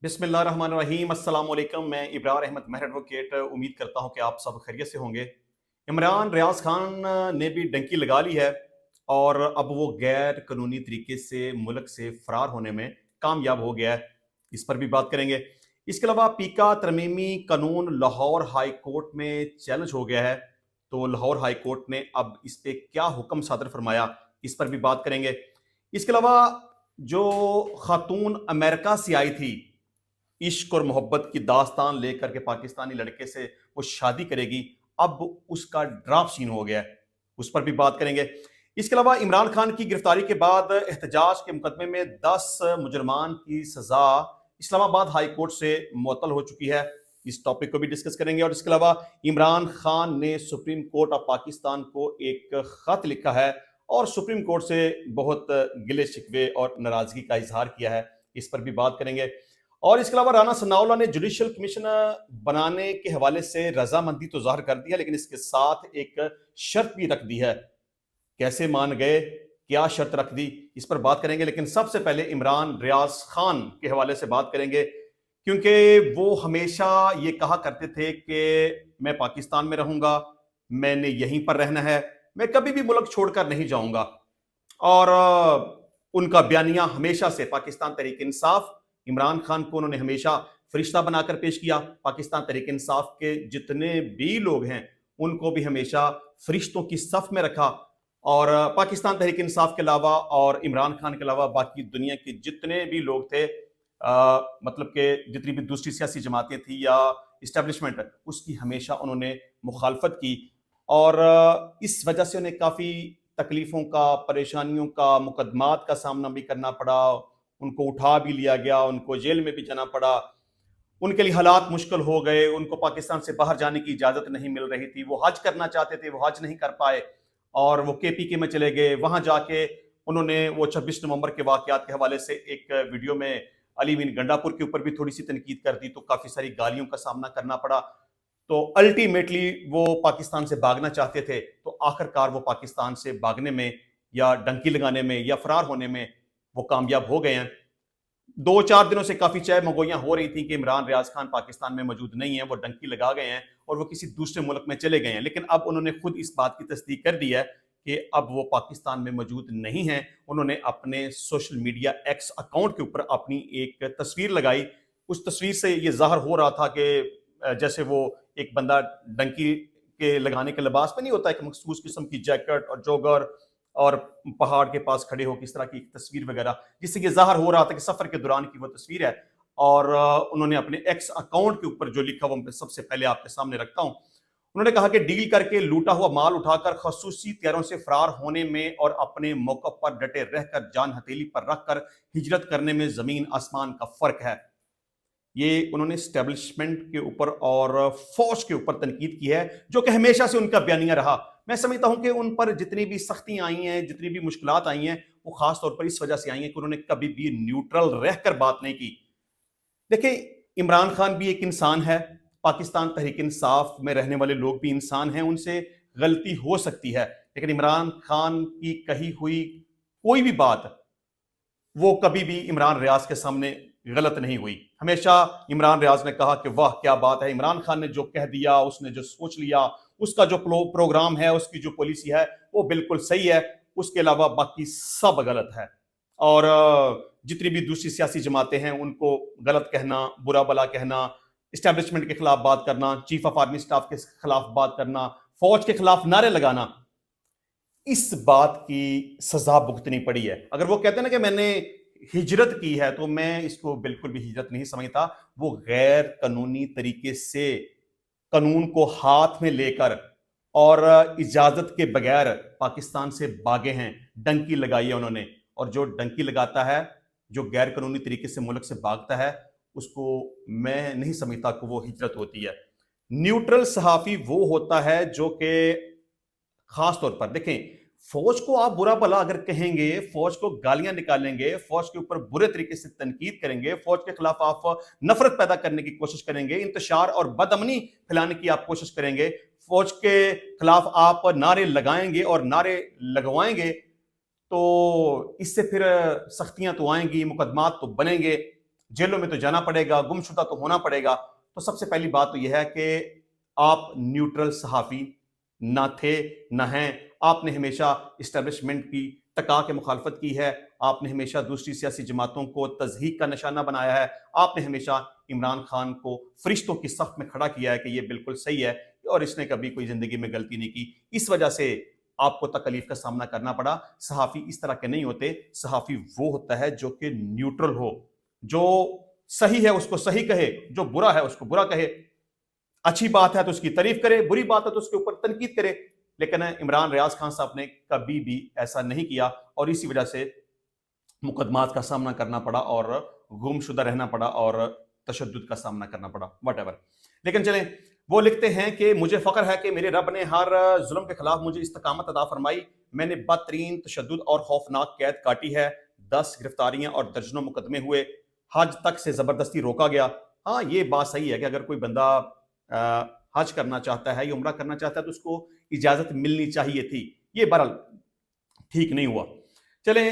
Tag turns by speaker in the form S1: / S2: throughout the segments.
S1: बिस्मिल्लाहिर्रहमानिर्रहीम अस्सलाम वालेकुम। मैं इब्रार अहमद महर एडवोकेट उम्मीद करता हूं कि आप सब खैरियत से होंगे। इमरान रियाज खान ने भी डंकी लगा ली है और अब वो गैर कानूनी तरीके से मुल्क से फरार होने में कामयाब हो गया है। इस पर भी बात करेंगे। इसके अलावा पीका तरमीमी कानून लाहौर हाई कोर्ट में चैलेंज हो गया है, तो लाहौर हाई कोर्ट ने अब इस पे क्या हुक्म सादर फरमाया, इस पर भी बात करेंगे। इसके अलावा जो खातून अमेरिका से आई थी, इश्क और मोहब्बत की दास्तान लेकर के पाकिस्तानी लड़के से वो शादी करेगी, अब उसका ड्राफ्ट सीन हो गया है, उस पर भी बात करेंगे। इसके अलावा इमरान खान की गिरफ्तारी के बाद एहतजाज के मुकदमे में 10 मुजरमान की सजा इस्लामाबाद हाई कोर्ट से मुअत्तल हो चुकी है। इस टॉपिक को भी डिस्कस करेंगे। और इसके अलावा इमरान खान ने सुप्रीम कोर्ट ऑफ पाकिस्तान को एक खत लिखा है और सुप्रीम कोर्ट से बहुत गिले शिकवे और नाराजगी का इजहार किया है, इस पर भी बात करेंगे। और इसके अलावा राना सनाउल्लाह ने जुडिशियल कमिश्नर बनाने के हवाले से रजामंदी तो जाहिर कर दी है, लेकिन इसके साथ एक शर्त भी रख दी है। कैसे मान गए, क्या शर्त रख दी, इस पर बात करेंगे। लेकिन सबसे पहले इमरान रियाज खान के हवाले से बात करेंगे, क्योंकि वो हमेशा ये कहा करते थे कि मैं पाकिस्तान में रहूंगा, मैंने यहीं पर रहना है, मैं कभी भी मुल्क छोड़कर नहीं जाऊंगा। और उनका बयानिया हमेशा से पाकिस्तान तहरीक इंसाफ, इमरान खान को उन्होंने हमेशा फरिश्ता बनाकर पेश किया। पाकिस्तान तहरीक इंसाफ के जितने भी लोग हैं उनको भी हमेशा फरिश्तों की सफ में रखा। और पाकिस्तान तहरीक इंसाफ के अलावा और इमरान खान के अलावा बाकी दुनिया के जितने भी लोग थे, मतलब कि जितनी भी दूसरी सियासी जमातें थी या इस्टेब्लिशमेंट, उसकी हमेशा उन्होंने मुखालफत की। और इस वजह से उन्हें काफ़ी तकलीफ़ों का, परेशानियों का, मुकदमात का सामना भी करना पड़ा। उनको उठा भी लिया गया, उनको जेल में भी जाना पड़ा, उनके लिए हालात मुश्किल हो गए, उनको पाकिस्तान से बाहर जाने की इजाज़त नहीं मिल रही थी। वो हज करना चाहते थे, वो हज नहीं कर पाए और वो केपीके में चले गए। वहाँ जाके उन्होंने वो 26 नवंबर के वाक़यात के हवाले से एक वीडियो में अली बिन गंडापुर के ऊपर भी थोड़ी सी तनकीद कर दी, तो काफ़ी सारी गालियों का सामना करना पड़ा। तो अल्टीमेटली वो पाकिस्तान से भागना चाहते थे, तो आखिरकार वो पाकिस्तान से भागने में या डंकी लगाने में या फरार होने में वो कामयाब हो गए हैं। 2-4 दिनों से काफ़ी चह मगोइयाँ हो रही थी कि इमरान रियाज खान पाकिस्तान में मौजूद नहीं है, वो डंकी लगा गए हैं और वो किसी दूसरे मुल्क में चले गए हैं। लेकिन अब उन्होंने खुद इस बात की तस्दीक कर दी है कि अब वो पाकिस्तान में मौजूद नहीं हैं। उन्होंने अपने सोशल मीडिया एक्स अकाउंट के ऊपर अपनी एक तस्वीर लगाई। उस तस्वीर से ये ज़ाहिर हो रहा था कि जैसे वो एक बंदा डंकी के लगाने के लिबास में नहीं होता, एक मखसूस किस्म की जैकेट और जॉगर और पहाड़ के पास खड़े हो, किस तरह की तस्वीर वगैरह, जिससे ये ज़ाहिर हो रहा था कि सफ़र के दौरान की वो तस्वीर है। और उन्होंने अपने एक्स अकाउंट के ऊपर जो लिखा वो मैं सबसे पहले आपके सामने रखता हूँ। उन्होंने कहा कि डील करके लूटा हुआ माल उठाकर खसूसी तैयारों से फरार होने में और अपने मौक़िफ़ पर डटे रहकर जान हथेली पर रखकर हिजरत करने में ज़मीन आसमान का फ़र्क है। ये उन्होंने स्टैब्लिशमेंट के ऊपर और फौज के ऊपर तनकीद की है, जो कि हमेशा से उनका बयानिया रहा। मैं समझता हूं कि उन पर जितनी भी सख्तियां आई हैं, जितनी भी मुश्किलात आई हैं, वो खास तौर पर इस वजह से आई हैं कि उन्होंने कभी भी न्यूट्रल रहकर बात नहीं की। देखिए, इमरान खान भी एक इंसान है, पाकिस्तान तहरीक इंसाफ में रहने वाले लोग भी इंसान हैं, उनसे गलती हो सकती है। लेकिन इमरान खान की कही हुई कोई भी बात वो कभी भी इमरान रियाज के सामने गलत नहीं हुई। हमेशा इमरान रियाज ने कहा कि वाह क्या बात है, इमरान खान ने जो कह दिया, उसने जो सोच लिया, उसका जो प्रोग्राम है, उसकी जो पॉलिसी है, वो बिल्कुल सही है, उसके अलावा बाकी सब गलत है। और जितनी भी दूसरी सियासी जमातें हैं उनको गलत कहना, बुरा भला कहना, इस्टेब्लिशमेंट के खिलाफ बात करना, चीफ ऑफ आर्मी स्टाफ के खिलाफ बात करना, फौज के खिलाफ नारे लगाना, इस बात की सजा भुगतनी पड़ी है। अगर वो कहते हैं ना कि मैंने हिजरत की है, तो मैं इसको बिल्कुल भी हिजरत नहीं समझता। वो गैर कानूनी तरीके से कानून को हाथ में लेकर और इजाजत के बगैर पाकिस्तान से भागे हैं, डंकी लगाई है उन्होंने। और जो डंकी लगाता है, जो गैर कानूनी तरीके से मुल्क से भागता है, उसको मैं नहीं समझता कि वो हिजरत होती है। न्यूट्रल सहाफी वो होता है जो कि खास तौर पर देखें, फौज को आप बुरा भला अगर कहेंगे, फौज को गालियां निकालेंगे, फौज के ऊपर बुरे तरीके से तनकीद करेंगे, फौज के खिलाफ आप नफरत पैदा करने की कोशिश करेंगे, इंतशार और बदअमनी फैलाने की आप कोशिश करेंगे, फौज के खिलाफ आप नारे लगाएंगे और नारे लगवाएंगे, तो इससे फिर सख्तियां तो आएंगी, मुकदमात तो बनेंगे। जेलों में तो जाना पड़ेगा, गुमशुदा तो होना पड़ेगा। तो सबसे पहली बात तो यह है कि आप न्यूट्रल सहाफ़ी ना थे, ना हैं। आपने हमेशा इस्टेब्लिशमेंट की टका के मुखालफत की है, आपने हमेशा दूसरी सियासी जमातों को तज़हीक का निशाना बनाया है, आपने हमेशा इमरान खान को फरिश्तों की सफ में खड़ा किया है कि ये बिल्कुल सही है और इसने कभी कोई ज़िंदगी में गलती नहीं की। इस वजह से आपको तकलीफ का सामना करना पड़ा। सहाफ़ी इस तरह के नहीं होते, सहाफ़ी वो होता है जो कि न्यूट्रल हो, जो सही है उसको सही कहे, जो बुरा है उसको बुरा कहे, अच्छी बात है तो उसकी तारीफ करे, बुरी बात है तो उसके ऊपर तनकीद करे। लेकिन इमरान रियाज खान साहब ने कभी भी ऐसा नहीं किया और इसी वजह से मुकदमात का सामना करना पड़ा और गुमशुदा रहना पड़ा और तशद्दुद का सामना करना पड़ा, वट। लेकिन चलें, वो लिखते हैं कि मुझे फ़ख्र है कि मेरे रब ने हर जुल्म के खिलाफ मुझे इस्तकामत अता फरमाई। मैंने बदतरीन तशद्दुद और खौफनाक कैद काटी है। 10 गिरफ्तारियां और दर्जनों मुकदमे हुए। हज तक से ज़बरदस्ती रोका गया। हाँ, ये बात सही है कि अगर कोई बंदा हज करना चाहता है या उम्रा करना चाहता है तो उसको इजाज़त मिलनी चाहिए थी। ये बहरहाल ठीक नहीं हुआ। चलें,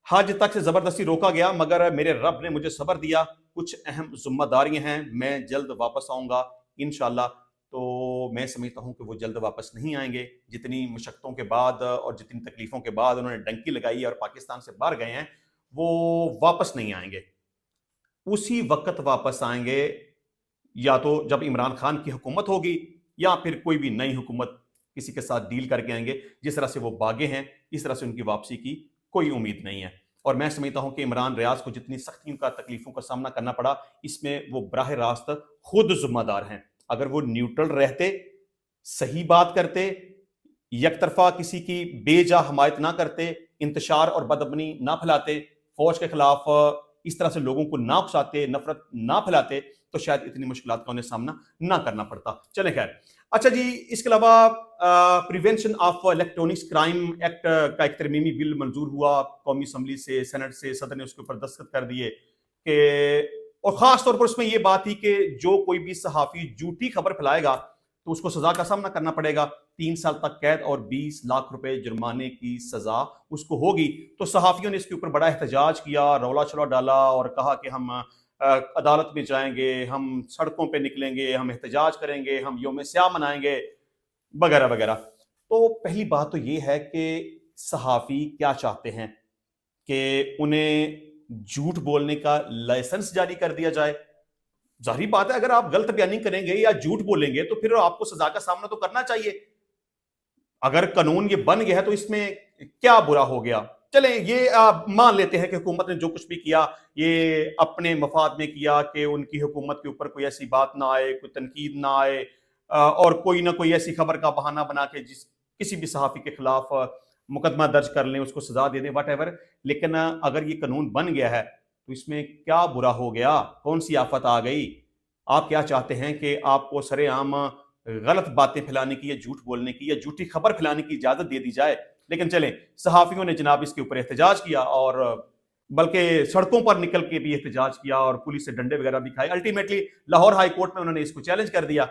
S1: हज तक से ज़बरदस्ती रोका गया मगर मेरे रब ने मुझे सब्र दिया। कुछ अहम ज़िम्मेदारियां हैं, मैं जल्द वापस आऊँगा इंशाअल्लाह। तो मैं समझता हूँ कि वो जल्द वापस नहीं आएंगे। जितनी मशक्क़तों के बाद और जितनी तकलीफ़ों के बाद उन्होंने डंकी लगाई और पाकिस्तान से बाहर गए हैं, वो वापस नहीं आएंगे। उसी वक्त वापस आएंगे या तो जब इमरान खान की हुकूमत होगी या फिर कोई भी नई हुकूमत किसी के साथ डील करके आएंगे। जिस तरह से वो भागे हैं, इस तरह से उनकी वापसी की कोई उम्मीद नहीं है। और मैं समझता हूं कि इमरान रियाज को जितनी सख्तियों का तकलीफों का सामना करना पड़ा, इसमें वो बराह रास्त खुद जिम्मेदार हैं। अगर वो न्यूट्रल रहते, सही बात करते, एक तरफा किसी की बेजा हमायत ना करते, इंतशार और बदअमनी ना फैलाते, फौज के खिलाफ इस तरह से लोगों को ना उकसाते, नफरत ना फैलाते, तो शायद इतनी मुश्किलात का उन्हें सामना ना करना पड़ता। चलें, खैर। अच्छा जी, इसके अलावा prevention of electronics crime act का एक तरमीमी बिल मंजूर हुआ कौमी असम्बली से, सेनेट से। सदर ने उसके ऊपर दस्तखत कर दिए कि, और खास तौर पर उसमें यह बात थी कि जो कोई भी सहाफ़ी झूठी खबर फैलाएगा तो उसको सजा का सामना करना पड़ेगा। 3 साल तक कैद और 20 लाख रुपए जुर्माने की सजा उसको होगी। तो सहाफ़ियों ने इसके ऊपर बड़ा एहतजाज किया, रौला छला डाला और कहा कि हम अदालत में जाएंगे, हम सड़कों पे निकलेंगे, हम एहतजाज करेंगे, हम यौम स्याह मनाएंगे, वगैरह वगैरह। तो पहली बात तो ये है कि सहाफ़ी क्या चाहते हैं कि उन्हें झूठ बोलने का लाइसेंस जारी कर दिया जाए। जाहिर बात है, अगर आप गलत बयानी करेंगे या झूठ बोलेंगे तो फिर आपको सजा का सामना तो करना चाहिए। अगर कानून ये बन गया है तो इसमें क्या बुरा हो गया। चलें, ये मान लेते हैं कि हुकूमत ने जो कुछ भी किया ये अपने मफाद में किया कि उनकी हुकूमत के ऊपर कोई ऐसी बात ना आए, कोई तनकीद ना आए, और कोई ना कोई ऐसी खबर का बहाना बना के जिस किसी भी सहाफ़ी के खिलाफ मुकदमा दर्ज कर लें, उसको सजा दे दें, वट एवर। लेकिन अगर ये कानून बन गया है तो इसमें क्या बुरा हो गया, कौन सी आफत आ गई। आप क्या चाहते हैं कि आपको सरेआम गलत बातें फैलाने की या झूठ बोलने की या झूठी खबर फैलाने की इजाजत दे दी जाए। लेकिन चलें, सहाफ़ियों ने जनाब इसके ऊपर एहतजाज किया और बल्कि सड़कों पर निकल के भी एहतजाज किया और पुलिस से डंडे वगैरह भी खाए। अल्टीमेटली लाहौर हाई कोर्ट में उन्होंने इसको चैलेंज कर दिया।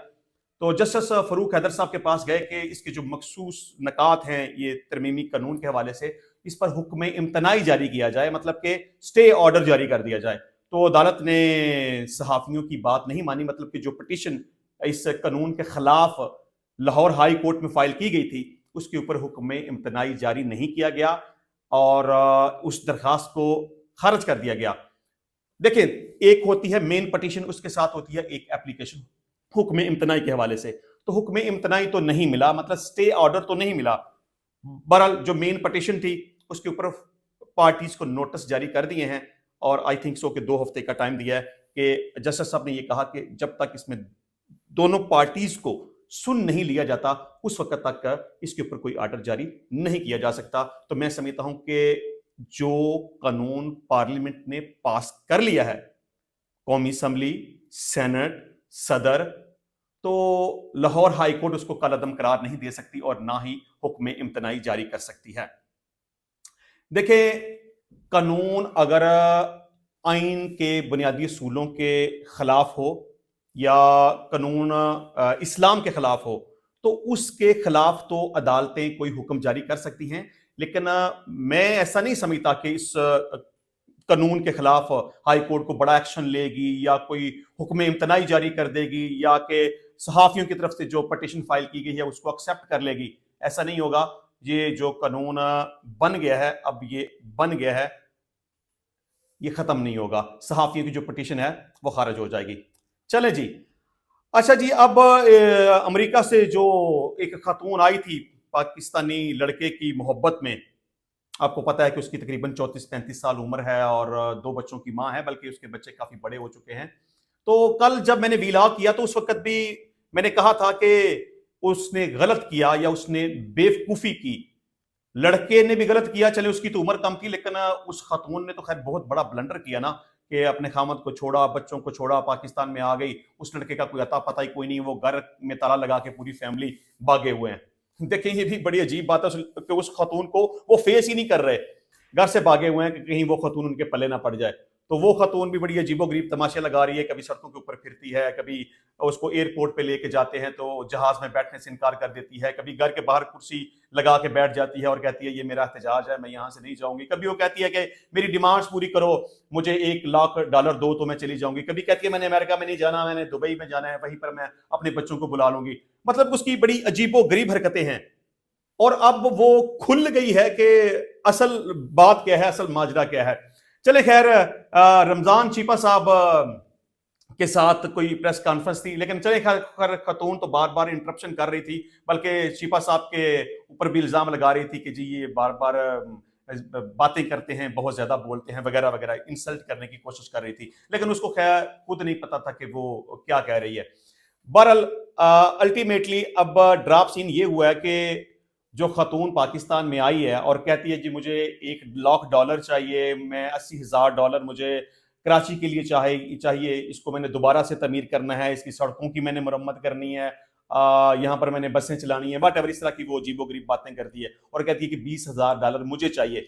S1: तो जस्टिस फरूक हैदर साहब के पास गए कि इसके जो मखसूस नकात हैं ये तरमीमी कानून के हवाले से, इस पर हुक्म इम्तनाई जारी किया जाए, मतलब कि स्टे ऑर्डर जारी कर दिया जाए। तो अदालत ने सहाफ़ियों की बात नहीं मानी, मतलब कि जो पिटीशन इस कानून के खिलाफ लाहौर हाई कोर्ट में फाइल की गई थी उसके ऊपर हुक्म इम्तनाई जारी नहीं किया गया और उस दरखास्त को खारिज कर दिया गया। देखिए, एक होती है मेन पिटीशन, उसके साथ होती है एक एप्लीकेशन हुक्म इम्तनाई के हवाले से। तो हुक्म इम्तनाई तो नहीं मिला, मतलब स्टे ऑर्डर तो नहीं मिला। बहरहाल जो मेन पिटीशन थी उसके ऊपर पार्टीज को नोटिस जारी कर दिए हैं और आई थिंक सो कि 2 हफ्ते का टाइम दिया है कि जस्टिस साहब ने ये कहा कि जब तक इसमें दोनों पार्टीज को सुन नहीं लिया जाता उस वक्त तक इसके ऊपर कोई ऑर्डर जारी नहीं किया जा सकता। तो मैं समझता हूं कि जो कानून पार्लियामेंट ने पास कर लिया है, कौमी असम्बली, सेनेट, सदर, तो लाहौर हाई कोर्ट उसको कलअदम करार नहीं दे सकती और ना ही हुक्म इम्तनाई जारी कर सकती है। देखिए, कानून अगर आइन के बुनियादी असूलों के खिलाफ हो या कानून इस्लाम के खिलाफ हो तो उसके खिलाफ तो अदालतें कोई हुक्म जारी कर सकती हैं। लेकिन मैं ऐसा नहीं समझता कि इस कानून के खिलाफ हाई कोर्ट को बड़ा एक्शन लेगी या कोई हुक्म इम्तनाई जारी कर देगी या कि सहाफ़ियों की तरफ से जो पटिशन फाइल की गई है उसको एक्सेप्ट कर लेगी। ऐसा नहीं होगा। ये जो कानून बन गया है, अब ये बन गया है, ये खत्म नहीं होगा। सहाफ़ियों की जो पटिशन है वो खारिज हो जाएगी। चले जी। अच्छा जी, अब अमेरिका से जो एक खातून आई थी पाकिस्तानी लड़के की मोहब्बत में, आपको पता है कि उसकी तकरीबन 34-35 साल उम्र है और 2 बच्चों की माँ है, बल्कि उसके बच्चे काफ़ी बड़े हो चुके हैं। तो कल जब मैंने व्लॉग किया तो उस वक़्त भी मैंने कहा था कि उसने गलत किया या उसने बेवकूफ़ी की। लड़के ने भी गलत किया, चले उसकी तो उम्र कम थी, लेकिन उस खातून ने तो खैर बहुत बड़ा ब्लंडर किया ना, कि अपने खामद को छोड़ा, बच्चों को छोड़ा, पाकिस्तान में आ गई। उस लड़के का कोई अता पता ही कोई नहीं, वो घर में ताला लगा के पूरी फैमिली भागे हुए हैं। देखिए, ये भी बड़ी अजीब बात है कि उस खातून को वो फेस ही नहीं कर रहे, घर से भागे हुए हैं कि कहीं वो खातून उनके पल्ले ना पड़ जाए। तो वो खातून भी बड़ी अजीबोगरीब तमाशे लगा रही है, कभी सड़कों के ऊपर फिरती है, कभी उसको एयरपोर्ट पे लेके जाते हैं तो जहाज में बैठने से इनकार कर देती है, कभी घर के बाहर कुर्सी लगा के बैठ जाती है और कहती है ये मेरा एहतजाज है, मैं यहाँ से नहीं जाऊंगी। कभी वो कहती है कि मेरी डिमांड्स पूरी करो, मुझे $1 लाख दो तो मैं चली जाऊंगी। कभी कहती है मैंने अमेरिका में नहीं जाना, मैंने दुबई में जाना है, वहीं पर मैं अपने बच्चों को बुला लूंगी। मतलब उसकी बड़ी अजीबोगरीब हरकतें हैं। और अब वो खुल गई है कि असल बात क्या है, असल माजरा क्या है। चले खैर, रमजान चीपा साहब के साथ कोई प्रेस कॉन्फ्रेंस थी, लेकिन चले खैर खातून तो बार बार इंटरप्शन कर रही थी, बल्कि चीपा साहब के ऊपर भी इल्जाम लगा रही थी कि जी ये बार बार बातें करते हैं, बहुत ज्यादा बोलते हैं वगैरह वगैरह, इंसल्ट करने की कोशिश कर रही थी, लेकिन उसको खैर खुद नहीं पता था कि वो क्या कह रही है। बहरहाल अल्टीमेटली अब ड्रॉप सीन ये हुआ है कि जो खातून पाकिस्तान में आई है और कहती है जी मुझे $1 लाख चाहिए, मैं $80,000 मुझे कराची के लिए चाहिए, इसको मैंने दोबारा से तमीर करना है, इसकी सड़कों की मैंने मरम्मत करनी है, यहाँ पर मैंने बसें चलानी है, वट एवर, इस तरह की वो अजीबोगरीब बातें करती है और कहती है कि $20,000 मुझे चाहिए।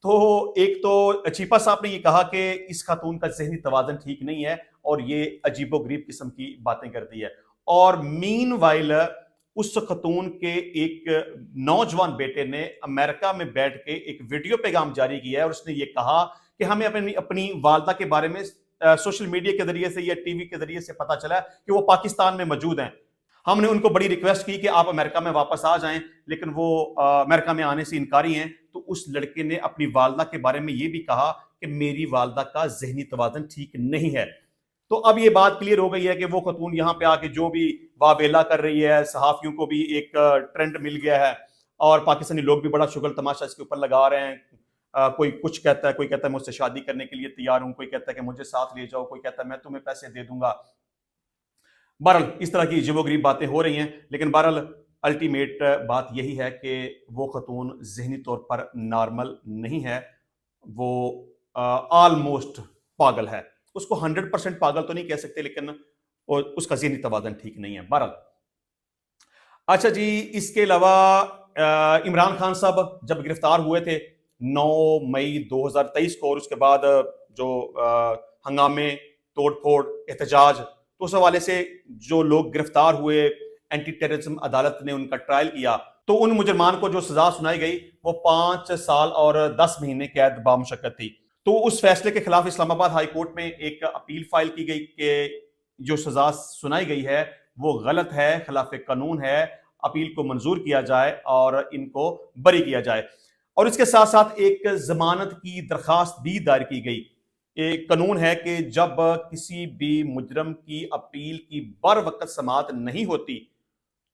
S1: तो एक तो चीपा साहब ने ये कहा कि इस खातून का जहनी तवाज़न ठीक नहीं है और ये अजीबोगरीब किस्म की बातें करती है। और मीनवाइल उस खतून के एक नौजवान बेटे ने अमेरिका में बैठ के एक वीडियो पैगाम जारी किया है और उसने ये कहा कि हमें अपनी वालदा के बारे में सोशल मीडिया के जरिए से या टीवी के जरिए से पता चला कि वो पाकिस्तान में मौजूद हैं। हमने उनको बड़ी रिक्वेस्ट की कि आप अमेरिका में वापस आ जाएं, लेकिन वो अमेरिका में आने से इनकारी हैं। तो उस लड़के ने अपनी वालदा के बारे में ये भी कहा कि मेरी वालदा का जहनी तवाज़न ठीक नहीं है। तो अब ये बात क्लियर हो गई है कि वो खतून यहाँ पे आके जो भी वावेला कर रही है, सहाफियों को भी एक ट्रेंड मिल गया है और पाकिस्तानी लोग भी बड़ा शुगल तमाशा इसके ऊपर लगा रहे हैं। कोई कुछ कहता है, कोई कहता है मुझसे शादी करने के लिए तैयार हूं, कोई कहता है कि मुझे साथ ले जाओ, कोई कहता है मैं तुम्हें पैसे दे दूंगा। बहरहाल इस तरह की अजीबोगरीब बातें हो रही हैं, लेकिन बहरहाल अल्टीमेट बात यही है कि वो खतून जहनी तौर पर नॉर्मल नहीं है, वो ऑलमोस्ट पागल है। उसको 100% पागल तो नहीं कह सकते, लेकिन उसका ज़हनी तवाज़न ठीक नहीं है। बहरहाल अच्छा जी, इसके अलावा इमरान खान साहब जब गिरफ्तार हुए थे 9 मई 2023 को, और उसके बाद जो हंगामे, तोड़फोड़, एहतजाज, तो उस हवाले से जो लोग गिरफ्तार हुए, एंटी टेररिज्म अदालत ने उनका ट्रायल किया, तो उन मुजरमान को जो सजा सुनाई गई वो 5 साल और 10 महीने कैद बामुशक्कत थी। तो उस फैसले के खिलाफ इस्लामाबाद हाई कोर्ट में एक अपील फाइल की गई कि जो सजा सुनाई गई है वो गलत है, खिलाफ कानून है, अपील को मंजूर किया जाए और इनको बरी किया जाए। और इसके साथ साथ एक जमानत की दरखास्त भी दायर की गई। एक कानून है कि जब किसी भी मुजरम की अपील की बर वक्त समाअत नहीं होती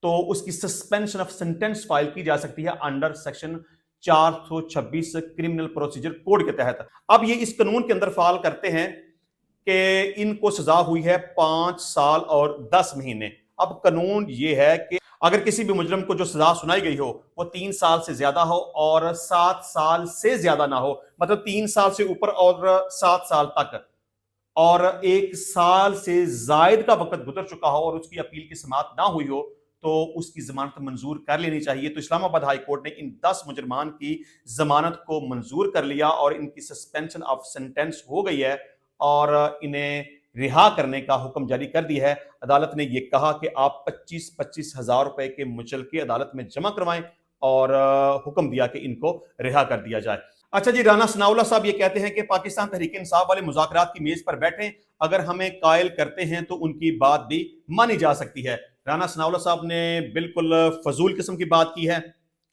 S1: तो उसकी सस्पेंशन ऑफ सेंटेंस फाइल की जा सकती है under section 426 criminal procedure code के तहत। अब ये इस कानून के अंदर फाल करते हैं कि इनको सजा हुई है 5 साल और 10 महीने। अब कानून ये है कि अगर किसी भी मुजरम को जो सजा सुनाई गई हो वो 3 साल से ज्यादा हो और 7 साल से ज्यादा ना हो, मतलब 3 साल से ऊपर और 7 साल तक, और 1 साल से जायद का वक्त गुजर चुका हो और उसकी अपील की समाअत ना हुई हो, तो उसकी जमानत मंजूर कर लेनी चाहिए। तो इस्लामाबाद हाई कोर्ट ने इन 10 मुजरमान की जमानत को मंजूर कर लिया और इनकी सस्पेंशन ऑफ सेंटेंस हो गई है और इन्हें रिहा करने का हुक्म जारी कर दिया है। अदालत ने यह कहा कि आप 25-25 हजार रुपए के मुचलके अदालत में जमा करवाएं और हुक्म दिया कि इनको रिहा कर दिया जाए। अच्छा जी, राना सनाउल्ला साहब ये कहते हैं कि पाकिस्तान तहरीक इंसाफ वाले मुज़ाकरात की मेज पर बैठें, अगर हमें कायल करते हैं तो उनकी बात भी मानी जा सकती है। राना सनाउल्ला साहब ने बिल्कुल फजूल किस्म की बात की है।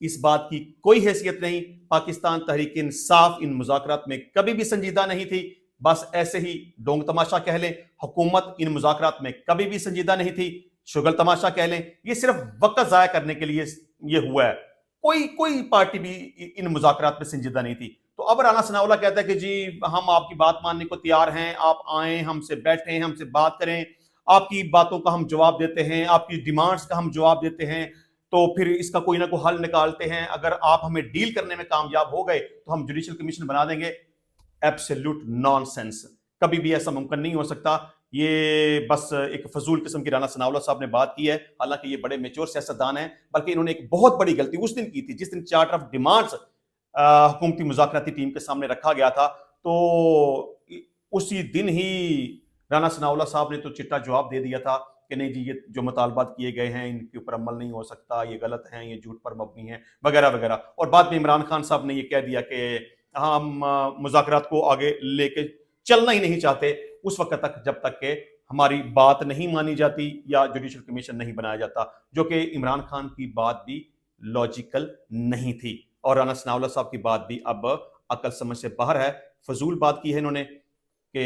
S1: इस बात की कोई हैसियत नहीं। पाकिस्तान तहरीक इंसाफ इन मुज़ाकरात में कभी भी संजीदा नहीं थी। बस ऐसे ही डोंग तमाशा कह लें। हुकूमत इन मुज़ाकरात में कभी भी संजीदा नहीं थी। शुगल तमाशा कह लें। ये सिर्फ वक्त ज़ाया करने के लिए ये हुआ है। कोई कोई पार्टी भी इन मुज़ाकरात में संजीदा नहीं थी। तो अब राना सनाउल्लाह कहता है कि जी हम आपकी बात मानने को तैयार हैं, आप आएं, हमसे बैठें, हमसे बात करें, आपकी बातों का हम जवाब देते हैं, आपकी डिमांड्स का हम जवाब देते हैं, तो फिर इसका कोई ना कोई हल निकालते हैं। अगर आप हमें डील करने में कामयाब हो गए तो हम जुडिशल कमीशन बना देंगे। Absolute nonsense. कभी भी ऐसा मुमकिन नहीं हो सकता। ये बस एक फजूल किस्म की राना सनाउल्लाह साहब ने बात की है। हालांकि ये बड़े मेच्योर सियासतदान हैं, बल्कि इन्होंने एक बहुत बड़ी गलती उस दिन की थी जिस दिन चार्टर ऑफ डिमांड्स हुकूमती मुज़ाकराती टीम के सामने रखा गया था। तो उसी दिन ही राना सनाउल्लाह साहब ने तो चिट्टा जवाब दे दिया था कि नहीं जी, ये जो मुतालबात किए गए हैं इनके ऊपर अमल नहीं हो सकता, ये गलत हैं, ये झूठ पर मबनी है, वगैरह वगैरह। और बाद में इमरान खान साहब ने ये कह दिया कि हम मुज़ाकरात को आगे लेके चलना ही नहीं चाहते उस वक्त तक जब तक कि हमारी बात नहीं मानी जाती या जुडिशल कमीशन नहीं बनाया जाता, जो कि इमरान खान की बात भी लॉजिकल नहीं थी और राना सनाउल्लाह साहब की बात भी अब अकल समझ से बाहर है। फजूल बात की है इन्होंने कि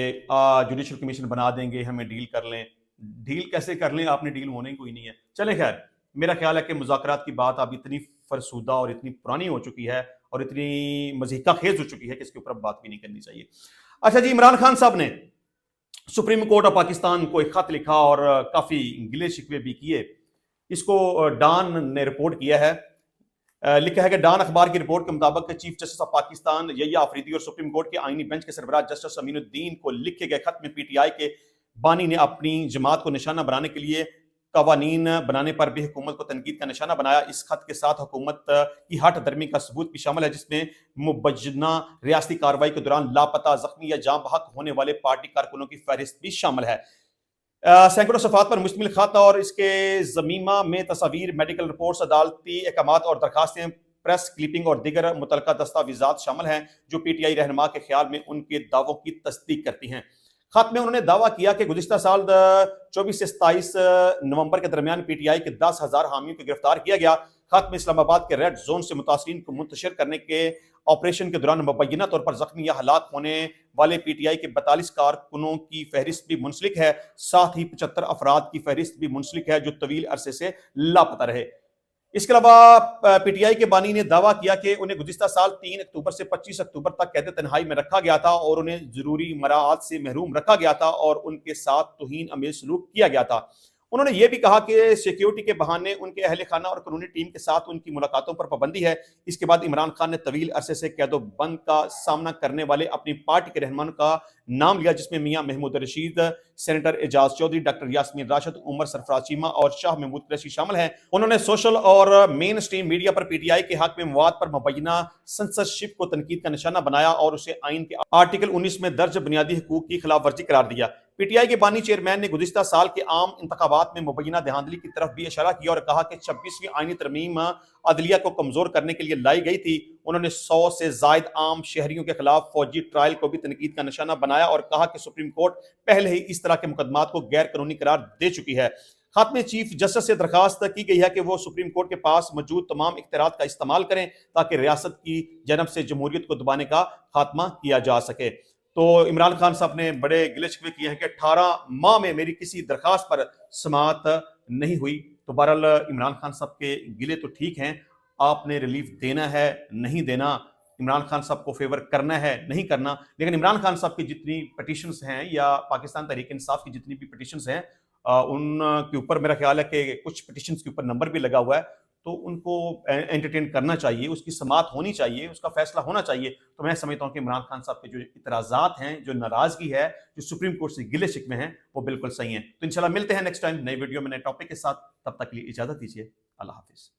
S1: जुडिशल कमीशन बना देंगे, हमें डील कर लें। डील कैसे कर लें, आपने डील होने ही कोई नहीं है। चलें खैर, मेरा ख्याल है कि मुज़ाकरात की बात अब इतनी फरसूदा और इतनी पुरानी हो चुकी है और इतनी मज़ीका खेज हो चुकी है कि इसके ऊपर बात भी नहीं करनी चाहिए। अच्छा जी, इमरान खान साहब ने सुप्रीम कोर्ट ऑफ पाकिस्तान को एक खत लिखा और काफी गिले शिकवे भी किए। इसको डॉन ने रिपोर्ट किया है। लिखा है कि डॉन अखबार की रिपोर्ट के मुताबिक chief justice of Pakistan Yahya Afridi और सुप्रीम कोर्ट के आईनी बेंच के सरबराह जस्टिस अमीनुद्दीन को लिखे गए खत में पीटीआई के बानी ने अपनी जमात को निशाना बनाने के लिए कवानीन बनाने पर भी हुकूमत को तनकीद का निशाना बनाया। इस खत के साथ हुकूमत की हट दर्मी का सबूत भी शामिल है, जिसमें मुबज्जना रियासती कार्रवाई के दौरान लापता, जख्मी या जाँ बहक होने वाले पार्टी कारकुनों की फहरिस्त भी शामिल है। सैकड़ों सफ़ात पर मुश्तमिल खत और इसके ज़मीमा में तस्वीर, मेडिकल रिपोर्ट्स, अदालती अहकामात और दरखास्तें, प्रेस क्लिपिंग और दीगर मुतलका दस्तावेजात शामिल हैं जो पीटीआई रहनुमा के ख्याल में उनके दावों की तस्दीक करती हैं। खत में उन्होंने दावा किया कि गुज़िश्ता साल 24 से 27 नवंबर के दरमियान पीटीआई के 10,000 हामियों को गिरफ्तार किया गया। खत में इस्लामाबाद के रेड जोन से मुतासरीन को मुंतशिर करने के ऑपरेशन के दौरान मुबैना तौर पर जख्मी या हलाक होने वाले पीटीआई के 42 कारकुनों की फहरिस्त भी मुंसलिक है। साथ ही 75 अफराद की फहरिस्त भी मुंसलिक है जो तवील अरसे से लापता रहे। इसके अलावा पीटीआई के बानी ने दावा किया कि उन्हें गुज़िश्ता साल 3 अक्टूबर से 25 अक्टूबर तक कैद तन्हाई में रखा गया था और उन्हें जरूरी मराआत से महरूम रखा गया था और उनके साथ तौहीन अमेज सलूक किया गया था। उन्होंने ये भी कहा कि सिक्योरिटी के बहाने उनके अहल खाना और कानूनी टीम के साथ उनकी मुलाकातों पर पाबंदी है। इसके बाद इमरान खान ने तवील अरसे से कैदो बंद का सामना करने वाले अपनी पार्टी के रहनुमाओं का नाम लिया, जिसमें मियां महमूद रशीद, सेनेटर एजाज चौधरी, डॉक्टर यास्मीन राशिद, उमर सरफराज चीमा और शाह महमूद कुरैशी शामिल हैं। उन्होंने सोशल और मेन स्ट्रीम मीडिया पर पीटीआई के हक में मवाद पर मुबैना सेंसरशिप को तनकीद का निशाना बनाया और उसे आइन के आर्टिकल 19 में दर्ज बुनियादी हुकूक की खिलाफ वर्जी करार दिया। पीटीआई के बानी चेयरमैन ने गुज़िश्ता साल के आम इंतखाबात में मुबैना धांधली की तरफ भी इशारा किया और कहा कि 26वीं आईनी तरमीम अदलिया को कमजोर करने के लिए लाई गई थी। उन्होंने 100 से जायद आम शहरियों के खिलाफ फौजी ट्रायल को भी तनकीद का निशाना बनाया और कहा कि सुप्रीम कोर्ट पहले ही इस तरह के मुकदमात को गैर कानूनी करार दे चुकी है। खत में चीफ जस्टिस से दरखास्त की गई है कि वो सुप्रीम कोर्ट के पास मौजूद तमाम इख्तियारात का इस्तेमाल करें ताकि रियासत की जनब से जमहूरियत को दबाने का खात्मा किया जा सके। तो इमरान खान साहब ने बड़े गिले शिकवे किए हैं कि 18 माह में मेरी किसी दरखास्त पर समाअत नहीं हुई। तो बहरहाल इमरान खान साहब के गिले तो ठीक हैं, आपने रिलीफ देना है नहीं देना, इमरान खान साहब को फेवर करना है नहीं करना, लेकिन इमरान खान साहब की जितनी पिटीशंस हैं या पाकिस्तान तहरीक इंसाफ की जितनी भी पिटीशंस हैं उनके ऊपर मेरा ख्याल है कि कुछ पिटीशंस के ऊपर नंबर भी लगा हुआ है, तो उनको एंटरटेन करना चाहिए, उसकी समाअत होनी चाहिए, उसका फैसला होना चाहिए। तो मैं समझता हूँ कि इमरान खान साहब के जो इतराज़ात हैं, जो नाराज़गी है, जो सुप्रीम कोर्ट से गिले शिकवे हैं, वो बिल्कुल सही हैं। तो इंशाल्लाह मिलते हैं नेक्स्ट टाइम नई वीडियो में नए टॉपिक के साथ। तब तक के लिए इजाज़त दीजिए। अल्लाह हाफिज़।